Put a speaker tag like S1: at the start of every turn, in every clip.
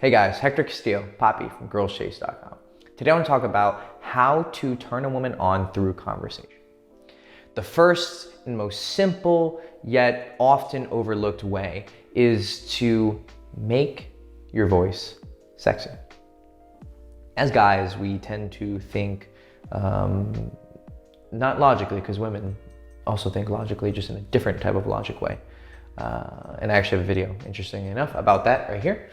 S1: Hey guys, Hector Castillo, Poppy from girlschase.com. Today I want to talk about how to turn a woman on through conversation. The first and most simple yet often overlooked way is to make your voice sexy. As guys, we tend to think, not logically, because women also think logically, just in a different type of logic way. And I actually have a video, interestingly enough, about that right here.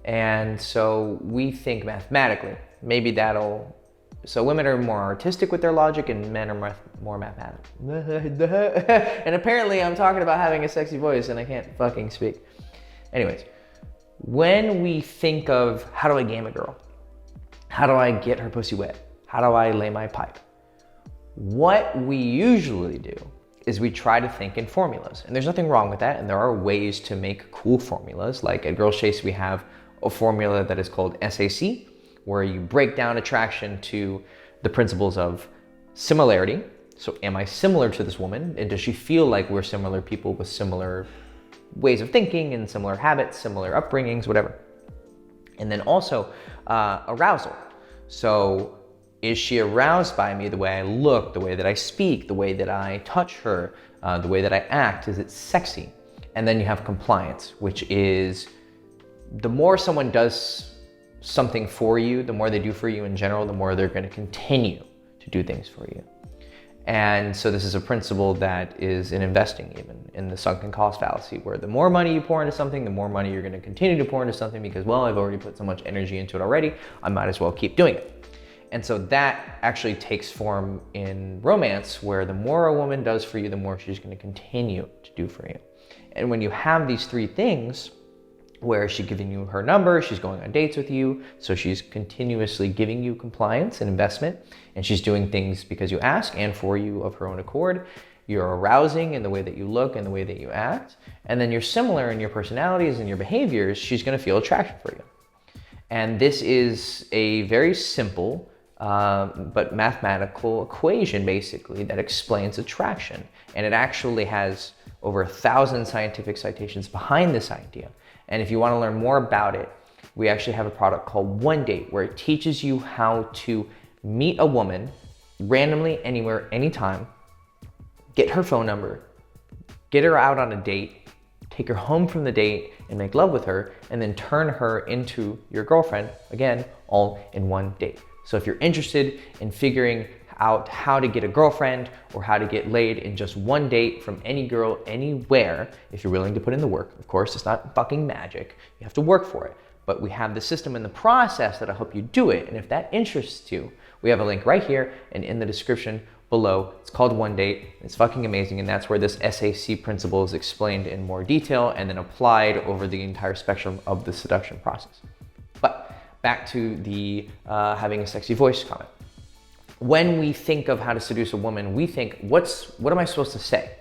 S1: And so we think mathematically. Maybe so women are more artistic with their logic and men are more mathematical. And apparently I'm talking about having a sexy voice and I can't fucking speak. Anyways, when we think of how do I game a girl? How do I get her pussy wet? How do I lay my pipe? What we usually do is we try to think in formulas. And there's nothing wrong with that. And there are ways to make cool formulas. Like at Girl Chase, we have a formula that is called SAC, where you break down attraction to the principles of similarity. So am I similar to this woman? And does she feel like we're similar people with similar ways of thinking and similar habits, similar upbringings, whatever. And then also arousal. So is she aroused by me, the way I look, the way that I speak, the way that I touch her, the way that I act? Is it sexy? And then you have compliance, which is the more someone does something for you, the more they do for you in general, the more they're going to continue to do things for you. And so this is a principle that is in investing, even in the sunken cost fallacy, where the more money you pour into something, the more money you're going to continue to pour into something because, well, I've already put so much energy into it already, I might as well keep doing it. And so that actually takes form in romance, where the more a woman does for you, the more she's going to continue to do for you. And when you have these three things, where she's giving you her number, she's going on dates with you, so she's continuously giving you compliance and investment, and she's doing things because you ask and for you of her own accord. You're arousing in the way that you look and the way that you act, and then you're similar in your personalities and your behaviors, she's gonna feel attraction for you. And this is a very simple but mathematical equation, basically, that explains attraction. And it actually has over 1,000 scientific citations behind this idea. And if you want to learn more about it, we actually have a product called One Date, where it teaches you how to meet a woman randomly, anywhere, anytime, get her phone number, get her out on a date, take her home from the date and make love with her, and then turn her into your girlfriend, again, all in one date. So if you're interested in figuring out how to get a girlfriend or how to get laid in just one date from any girl anywhere, if you're willing to put in the work, of course, it's not fucking magic. You have to work for it. But we have the system and the process that'll help you do it. And if that interests you, we have a link right here and in the description below. It's called One Date. It's fucking amazing. And that's where this SAC principle is explained in more detail and then applied over the entire spectrum of the seduction process. But back to the having a sexy voice comment. When we think of how to seduce a woman, we think, what am I supposed to say?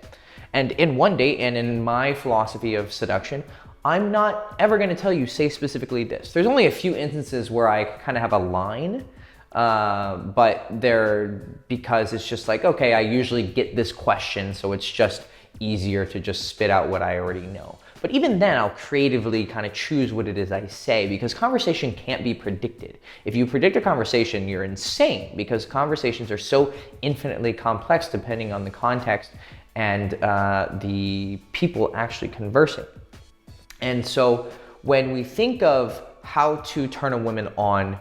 S1: And in One Date and in my philosophy of seduction, I'm not ever gonna tell you, say specifically this. There's only a few instances where I kind of have a line, but because it's just like, okay, I usually get this question, so it's just easier to just spit out what I already know. But even then, I'll creatively kind of choose what it is I say, because conversation can't be predicted. If you predict a conversation, you're insane, because conversations are so infinitely complex depending on the context and the people actually conversing. And so when we think of how to turn a woman on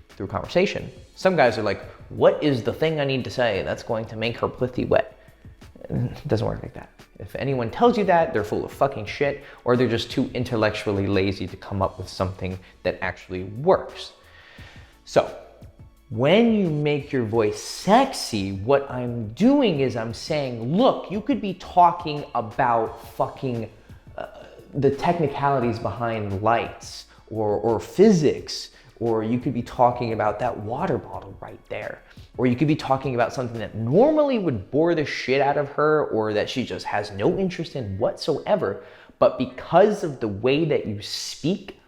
S1: through conversation, some guys are like, what is the thing I need to say that's going to make her pussy wet? It doesn't work like that. If anyone tells you that, they're full of fucking shit, or they're just too intellectually lazy to come up with something that actually works. So when you make your voice sexy, what I'm doing is I'm saying, look, you could be talking about fucking the technicalities behind lights or physics, or you could be talking about that water bottle right there. Or you could be talking about something that normally would bore the shit out of her, or that she just has no interest in whatsoever. But because of the way that you speak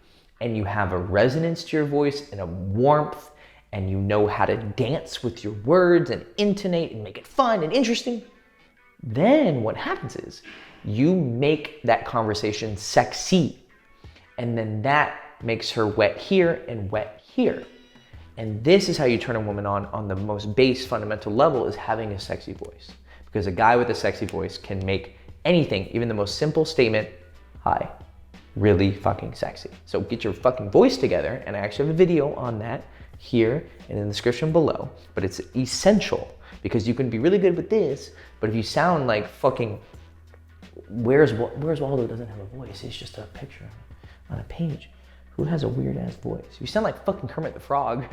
S1: and you have a resonance to your voice and a warmth, and you know how to dance with your words and intonate and make it fun and interesting, then what happens is you make that conversation sexy. And then that makes her wet here and wet here. And this is how you turn a woman on the most base fundamental level, is having a sexy voice. Because a guy with a sexy voice can make anything, even the most simple statement, hi, really fucking sexy. So get your fucking voice together, and I actually have a video on that here and in the description below, but it's essential because you can be really good with this, but if you sound like fucking, Where's Waldo doesn't have a voice, it's just a picture on a page. Who has a weird ass voice? You sound like fucking Kermit the Frog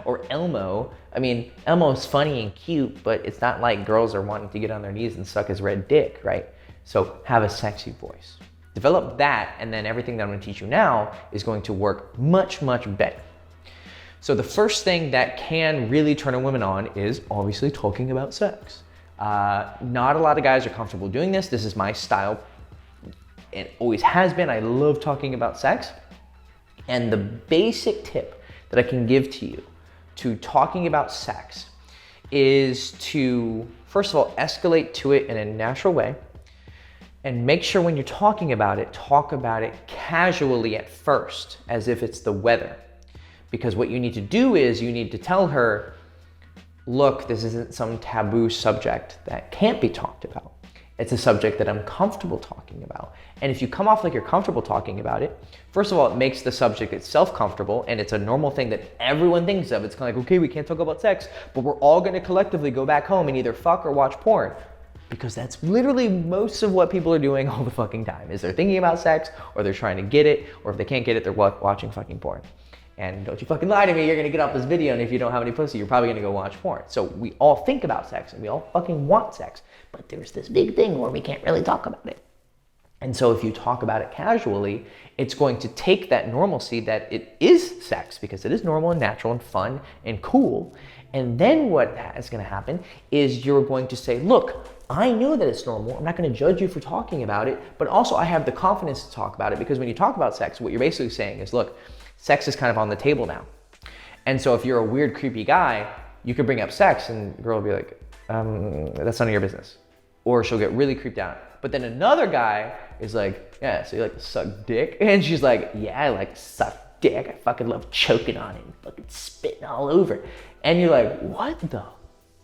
S1: or Elmo. I mean, Elmo's funny and cute, but it's not like girls are wanting to get on their knees and suck his red dick, right? So have a sexy voice. Develop that, and then everything that I'm gonna teach you now is going to work much, much better. So the first thing that can really turn a woman on is obviously talking about sex. Not a lot of guys are comfortable doing this. This is my style. It always has been. I love talking about sex. And the basic tip that I can give to you to talking about sex is to, first of all, escalate to it in a natural way, and make sure when you're talking about it, talk about it casually at first, as if it's the weather. Because what you need to do is you need to tell her, look, this isn't some taboo subject that can't be talked about. It's a subject that I'm comfortable talking about. And if you come off like you're comfortable talking about it, first of all, it makes the subject itself comfortable, and it's a normal thing that everyone thinks of. It's kind of like, okay, we can't talk about sex, but we're all gonna collectively go back home and either fuck or watch porn. Because that's literally most of what people are doing all the fucking time, is they're thinking about sex, or they're trying to get it, or if they can't get it, they're watching fucking porn. And don't you fucking lie to me, you're gonna get off this video, and if you don't have any pussy, you're probably gonna go watch porn. So we all think about sex, and we all fucking want sex, but there's this big thing where we can't really talk about it. And so if you talk about it casually, it's going to take that normalcy that it is sex, because it is normal and natural and fun and cool. And then what is gonna happen is you're going to say, look, I know that it's normal. I'm not gonna judge you for talking about it, but also I have the confidence to talk about it, because when you talk about sex, what you're basically saying is, look, sex is kind of on the table now. And so if you're a weird, creepy guy, you can bring up sex and the girl will be like, that's none of your business. Or she'll get really creeped out. But then another guy is like, yeah, so you like to suck dick? And she's like, yeah, I like to suck dick. I fucking love choking on it and fucking spitting all over it. And you're like, what the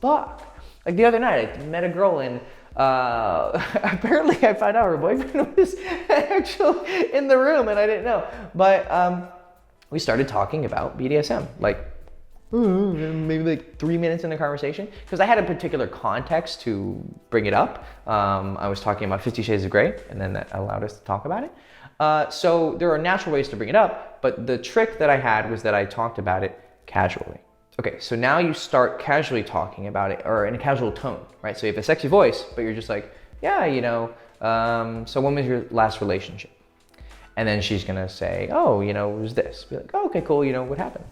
S1: fuck? Like the other night, I met a girl and apparently I found out her boyfriend was actually in the room and I didn't know. But we started talking about BDSM, like maybe like 3 minutes in the conversation, because I had a particular context to bring it up. I was talking about 50 Shades of Grey, and then that allowed us to talk about it. So there are natural ways to bring it up, but the trick that I had was that I talked about it casually. Okay, so now you start casually talking about it, or in a casual tone, right? So you have a sexy voice, but you're just like, yeah, you know, so when was your last relationship? And then she's gonna say, oh, you know, it was this. Be like, oh, okay, cool, you know, what happened?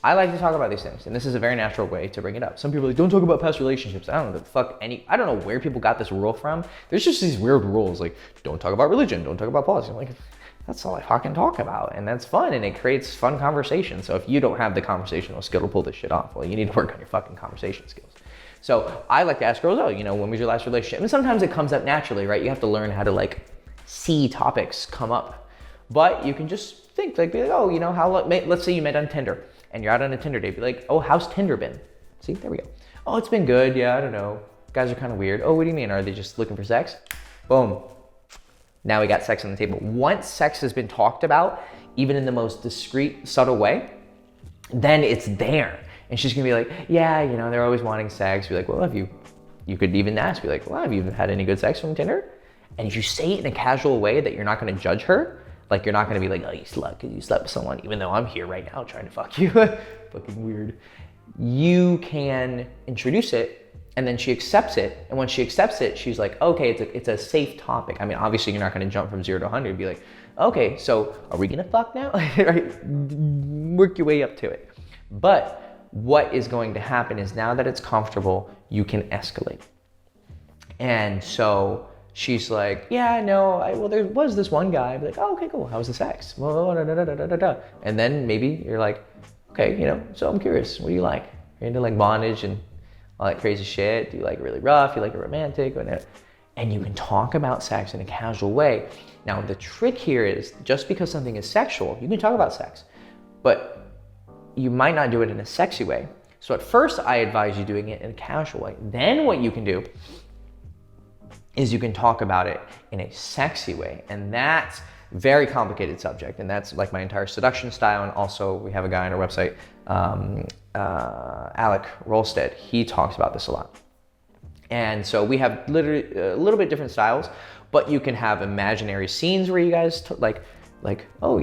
S1: I like to talk about these things, and this is a very natural way to bring it up. Some people are like, don't talk about past relationships. I don't know the fuck I don't know where people got this rule from. There's just these weird rules, like, don't talk about religion, don't talk about politics. I'm like, that's all I fucking talk about, and that's fun, and it creates fun conversation. So if you don't have the conversational skill to pull this shit off, well, you need to work on your fucking conversation skills. So I like to ask girls, oh, you know, when was your last relationship? And sometimes it comes up naturally, right? You have to learn how to like see topics come up. But you can just think, like, be like, oh, you know, let's say you met on Tinder and you're out on a Tinder date. Be like, oh, how's Tinder been? See, there we go. Oh, it's been good. Yeah, I don't know. Guys are kind of weird. Oh, what do you mean? Are they just looking for sex? Boom. Now we got sex on the table. Once sex has been talked about, even in the most discreet, subtle way, then it's there. And she's gonna be like, yeah, you know, they're always wanting sex. Be like, well, you could even ask, be like, well, have you had any good sex from Tinder? And if you say it in a casual way that you're not gonna judge her, like you're not gonna be like, oh, you slept because you slept with someone, even though I'm here right now trying to fuck you. Fucking weird. You can introduce it, and then she accepts it. And when she accepts it, she's like, okay, it's a safe topic. I mean, obviously you're not gonna jump from 0 to 100 and be like, okay, so are we gonna fuck now? Right? Work your way up to it. But what is going to happen is now that it's comfortable, you can escalate. And so she's like, yeah, no, well, there was this one guy. I'd be like, oh, okay, cool. How was the sex? Well, da, da, da, da, da, da. And then maybe you're like, okay, you know, so I'm curious, what do you like? You're into like bondage and all that crazy shit? Do you like it really rough? You like it romantic? Whatever. and you can talk about sex in a casual way. Now, the trick here is just because something is sexual, you can talk about sex, but you might not do it in a sexy way. So at first, I advise you doing it in a casual way. Then what you can do is you can talk about it in a sexy way. And that's very complicated subject. And that's like my entire seduction style. And also we have a guy on our website, Alec Rolstead. He talks about this a lot. And so we have literally a little bit different styles, but you can have imaginary scenes where you guys oh,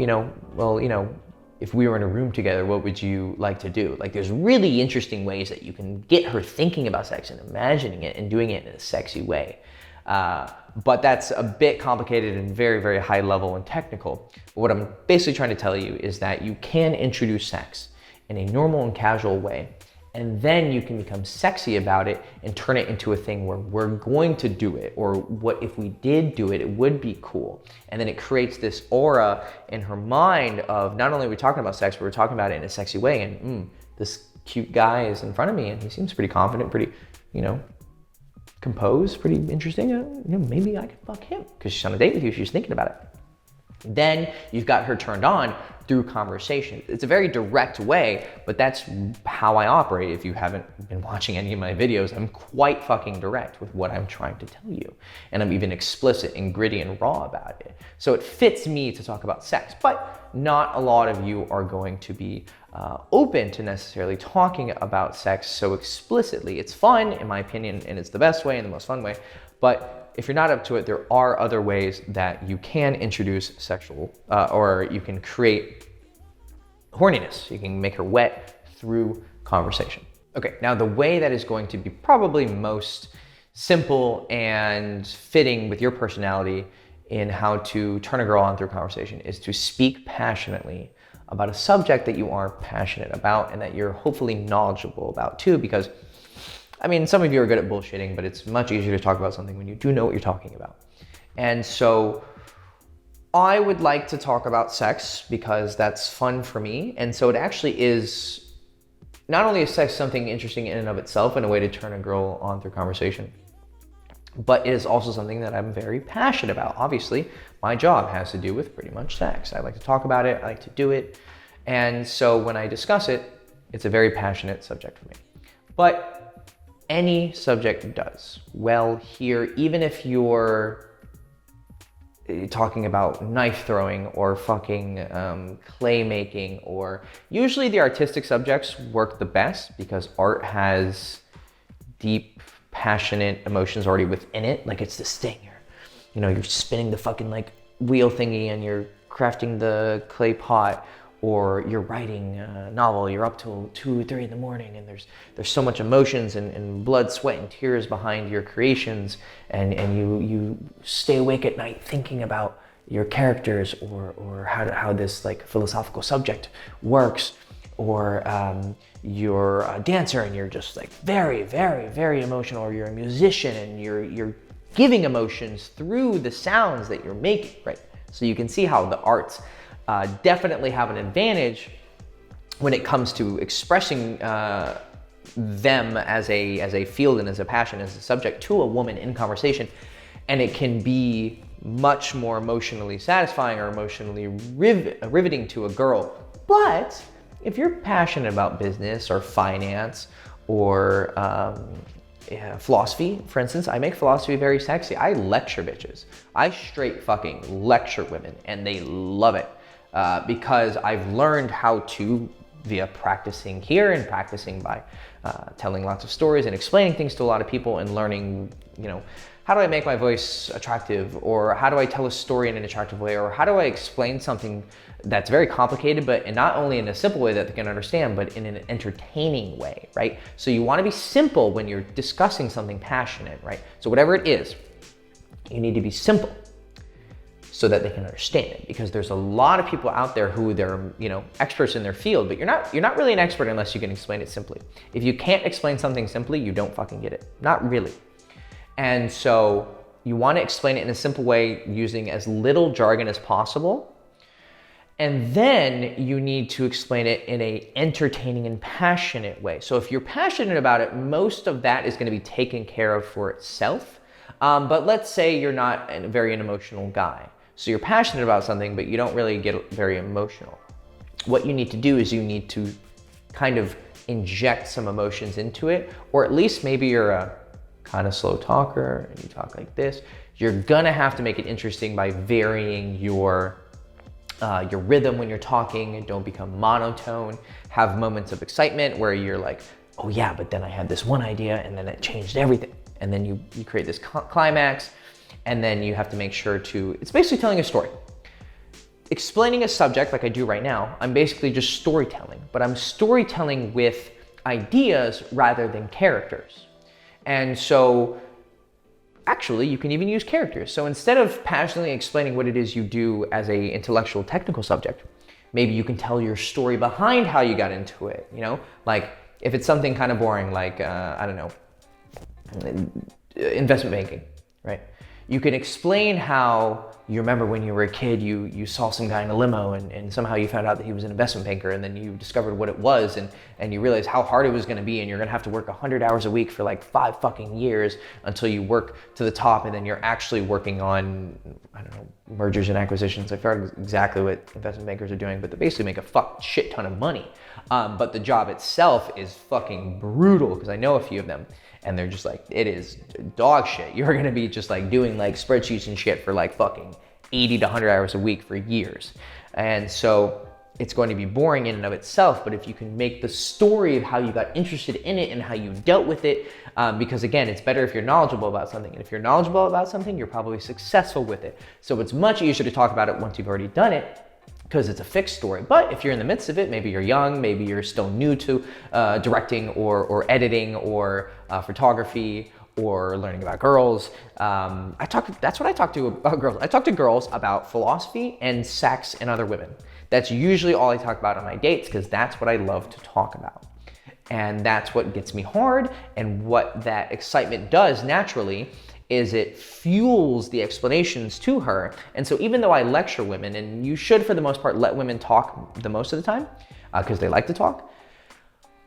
S1: if we were in a room together, what would you like to do? Like, there's really interesting ways that you can get her thinking about sex and imagining it and doing it in a sexy way. But that's a bit complicated and very, very high level and technical. But what I'm basically trying to tell you is that you can introduce sex in a normal and casual way, and then you can become sexy about it and turn it into a thing where we're going to do it, or what if we did do it, it would be cool. And then it creates this aura in her mind of not only are we talking about sex, but we're talking about it in a sexy way. And this cute guy is in front of me and he seems pretty confident, pretty, composed, pretty interesting. Maybe I could fuck him because she's on a date with you. She's thinking about it. Then you've got her turned on through conversation. It's a very direct way, but that's how I operate. If you haven't been watching any of my videos, I'm quite fucking direct with what I'm trying to tell you. And I'm even explicit and gritty and raw about it. So it fits me to talk about sex, but not a lot of you are going to be open to necessarily talking about sex so explicitly. It's fun, in my opinion, and it's the best way and the most fun way, but if you're not up to it, there are other ways that you can introduce sexual, or you can create horniness. You can make her wet through conversation. Okay, now the way that is going to be probably most simple and fitting with your personality in how to turn a girl on through conversation is to speak passionately about a subject that you are passionate about and that you're hopefully knowledgeable about too, because some of you are good at bullshitting, but it's much easier to talk about something when you do know what you're talking about. And so I would like to talk about sex because that's fun for me. And so it actually is, not only is sex something interesting in and of itself and a way to turn a girl on through conversation, but it is also something that I'm very passionate about. Obviously, my job has to do with pretty much sex. I like to talk about it, I like to do it. And so when I discuss it, it's a very passionate subject for me. But any subject does well here, even if you're talking about knife throwing or fucking clay making, or usually the artistic subjects work the best because art has deep, passionate emotions already within it. Like, it's this thing, you're spinning the fucking wheel thingy and you're crafting the clay pot, or you're writing a novel, you're up till 2 or 3 in the morning, and there's so much emotions and blood, sweat, and tears behind your creations, and you stay awake at night thinking about your characters, or how this philosophical subject works, or you're a dancer and you're just very, very, very emotional, or you're a musician and you're giving emotions through the sounds that you're making, right? So you can see how the arts definitely have an advantage when it comes to expressing them as a field and as a passion, as a subject to a woman in conversation. And it can be much more emotionally satisfying or emotionally riveting to a girl. But if you're passionate about business or finance or philosophy, for instance, I make philosophy very sexy. I lecture bitches. I straight fucking lecture women, and they love it. Because I've learned how to, via practicing here and practicing by telling lots of stories and explaining things to a lot of people, and learning, how do I make my voice attractive, or how do I tell a story in an attractive way, or how do I explain something that's very complicated, but not only in a simple way that they can understand, but in an entertaining way, right? So you want to be simple when you're discussing something passionate, right? So whatever it is, you need to be simple, so that they can understand it, because there's a lot of people out there who they're experts in their field, but you're not really an expert unless you can explain it simply. If you can't explain something simply, you don't fucking get it. Not really. And so you want to explain it in a simple way using as little jargon as possible. And then you need to explain it in a entertaining and passionate way. So if you're passionate about it, most of that is going to be taken care of for itself. But let's say you're not a very an emotional guy. So you're passionate about something, but you don't really get very emotional. What you need to do is you need to kind of inject some emotions into it, or at least maybe you're a kind of slow talker and you talk like this. You're gonna have to make it interesting by varying your rhythm when you're talking, and don't become monotone. Have moments of excitement where you're like, oh yeah, but then I had this one idea and then it changed everything. And then you create this climax, and then you have to make sure to, it's basically telling a story. Explaining a subject like I do right now, I'm basically just storytelling, but I'm storytelling with ideas rather than characters. And so actually you can even use characters. So instead of passionately explaining what it is you do as a intellectual technical subject, maybe you can tell your story behind how you got into it, you know? Like if it's something kind of boring, like, I don't know, investment banking, right? You can explain how you remember when you were a kid, you saw some guy in a limo and somehow you found out that he was an investment banker, and then you discovered what it was, and you realized how hard it was gonna be, and you're gonna have to work 100 hours a week for like 5 fucking years until you work to the top, and then you're actually working on, I don't know, mergers and acquisitions. I forgot exactly what investment bankers are doing, but they basically make a shit ton of money. But the job itself is fucking brutal, because I know a few of them. And they're just like, it is dog shit. You're gonna be just like doing like spreadsheets and shit for like fucking 80 to 100 hours a week for years. And so it's going to be boring in and of itself, but if you can make the story of how you got interested in it and how you dealt with it, because again, it's better if you're knowledgeable about something. And if you're knowledgeable about something, you're probably successful with it. So it's much easier to talk about it once you've already done it, because it's a fixed story. But if you're in the midst of it, maybe you're young, maybe you're still new to directing or editing or photography or learning about girls. That's what I talk to about girls. I talk to girls about philosophy and sex and other women. That's usually all I talk about on my dates, because that's what I love to talk about. And that's what gets me hard, and what that excitement does naturally is it fuels the explanations to her. And so even though I lecture women, and you should for the most part let women talk the most of the time, because they like to talk,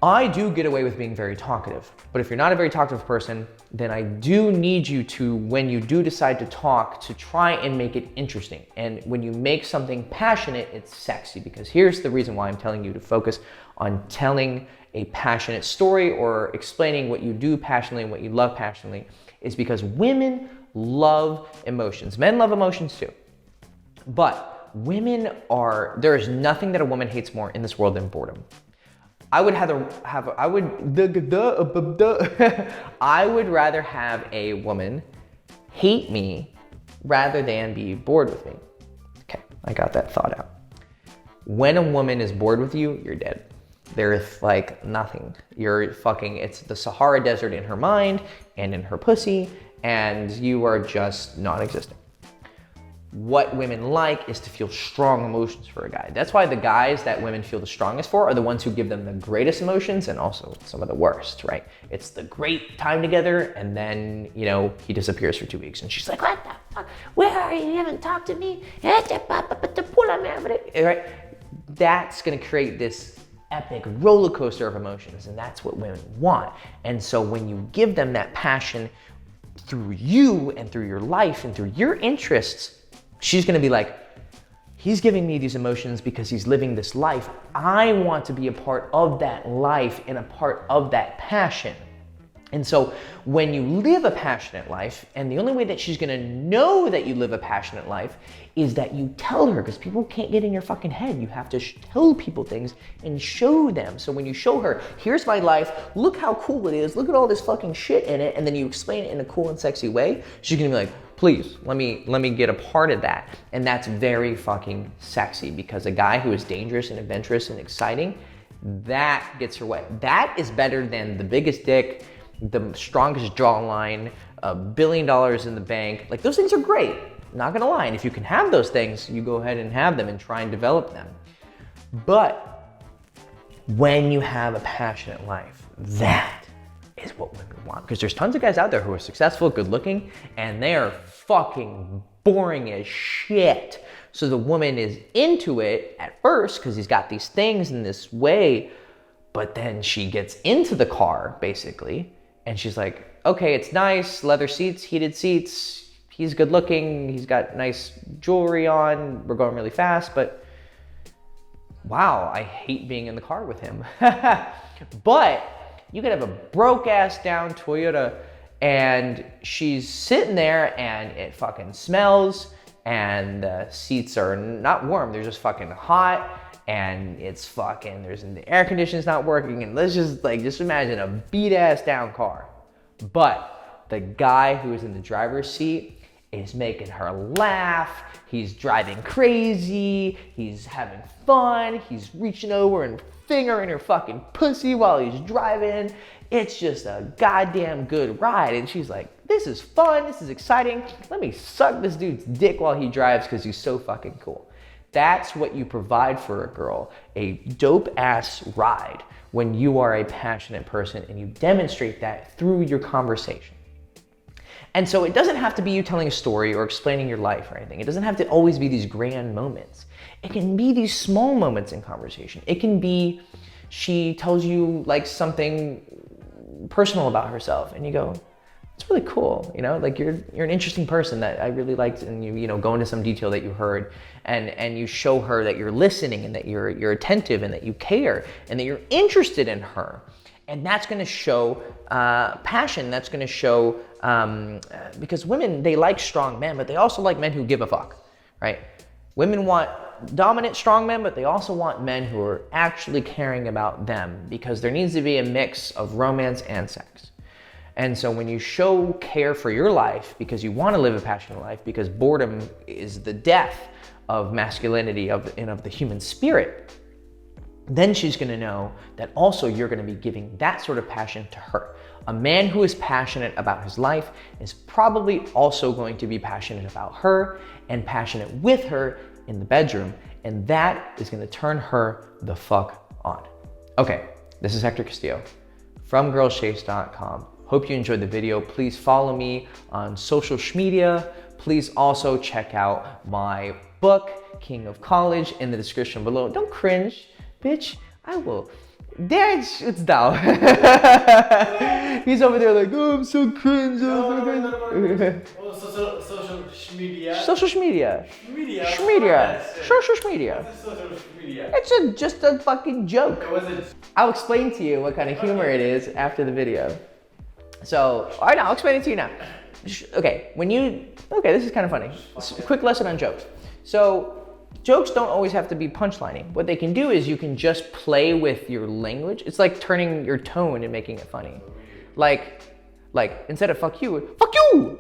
S1: I do get away with being very talkative. But if you're not a very talkative person, then I do need you to, when you do decide to talk, to try and make it interesting. And when you make something passionate, it's sexy, because here's the reason why I'm telling you to focus on telling a passionate story or explaining what you do passionately and what you love passionately, is because women love emotions. Men love emotions too. But women there is nothing that a woman hates more in this world than boredom. I would rather have a woman hate me rather than be bored with me. Okay, I got that thought out. When a woman is bored with you, you're dead. There's like nothing. You're fucking, it's the Sahara Desert in her mind and in her pussy, and you are just non-existent. What women like is to feel strong emotions for a guy. That's why the guys that women feel the strongest for are the ones who give them the greatest emotions, and also some of the worst, right? It's the great time together, and then, you know, he disappears for 2 weeks, and she's like, what the fuck? Where are you? You haven't talked to me? Right? That's gonna create this epic roller coaster of emotions, and that's what women want. And so when you give them that passion through you and through your life and through your interests, she's gonna be like, he's giving me these emotions because he's living this life. I want to be a part of that life and a part of that passion. And so when you live a passionate life, and the only way that she's gonna know that you live a passionate life is that you tell her, because people can't get in your fucking head. You have to tell people things and show them. So when you show her, here's my life, look how cool it is, look at all this fucking shit in it, and then you explain it in a cool and sexy way, she's gonna be like, please, let me get a part of that. And that's very fucking sexy, because a guy who is dangerous and adventurous and exciting, that gets her way. That is better than the biggest dick, the strongest jawline, $1 billion in the bank. Like, those things are great, not gonna lie. And if you can have those things, you go ahead and have them and try and develop them. But when you have a passionate life, that is what women want. Because there's tons of guys out there who are successful, good looking, and they are fucking boring as shit. So the woman is into it at first because he's got these things in this way, but then she gets into the car, basically, And she's like, okay, it's nice, leather seats, heated seats, he's good looking, he's got nice jewelry on, we're going really fast, but wow, I hate being in the car with him. But you could have a broke ass down Toyota and she's sitting there and it fucking smells and the seats are not warm, they're just fucking hot and it's fucking, the air conditioning's not working, and let's just imagine a beat ass down car. But the guy who is in the driver's seat is making her laugh, he's driving crazy, he's having fun, he's reaching over and fingering her fucking pussy while he's driving. It's just a goddamn good ride. And she's like, this is fun, this is exciting, let me suck this dude's dick while he drives because he's so fucking cool. That's what you provide for a girl, a dope ass ride, when you are a passionate person and you demonstrate that through your conversation. And so it doesn't have to be you telling a story or explaining your life or anything. It doesn't have to always be these grand moments. It can be these small moments in conversation. It can be she tells you like something personal about herself and you go, it's really cool, you know, like you're an interesting person that I really liked, and you go into some detail that you heard, and you show her that you're listening and that you're attentive and that you care and that you're interested in her. And that's going to show passion. That's going to show, because women, they like strong men, but they also like men who give a fuck, right? Women want dominant, strong men, but they also want men who are actually caring about them, because there needs to be a mix of romance and sex. And so when you show care for your life because you want to live a passionate life, because boredom is the death of masculinity and of the human spirit, then she's going to know that also you're going to be giving that sort of passion to her. A man who is passionate about his life is probably also going to be passionate about her and passionate with her in the bedroom, and that is going to turn her the fuck on. Okay, this is Hector Castillo from girlschase.com. Hope you enjoyed the video. Please follow me on social media. Please also check out my book, King of College, in the description below. Don't cringe, bitch. I will. There it's down. He's over there like, oh, I'm so cringe.
S2: Social media.
S1: Social media. Social media. It's just a fucking joke. I'll explain to you what kind of humor it is after the video. So, all right, I'll explain it to you now. Okay, this is kind of funny. A quick lesson on jokes. So, jokes don't always have to be punchlining. What they can do is you can just play with your language. It's like turning your tone and making it funny. Like instead of fuck you,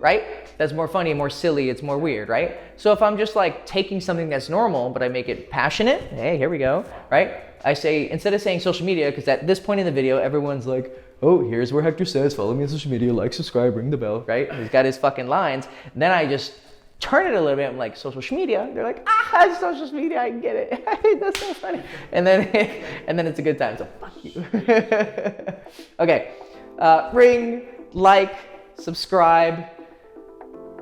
S1: right? That's more funny, more silly, it's more weird, right? So if I'm just like taking something that's normal, but I make it passionate, hey, here we go, right? I say, instead of saying social media, because at this point in the video, everyone's like, oh, here's where Hector says, follow me on social media, like, subscribe, ring the bell, right? He's got his fucking lines. And then I just turn it a little bit. I'm like, social media. They're like, it's social media. I get it. That's so funny. And then it's a good time. So fuck you. Okay. Ring, like, subscribe,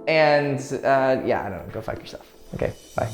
S1: and yeah, I don't know. Go fuck yourself. Okay. Bye.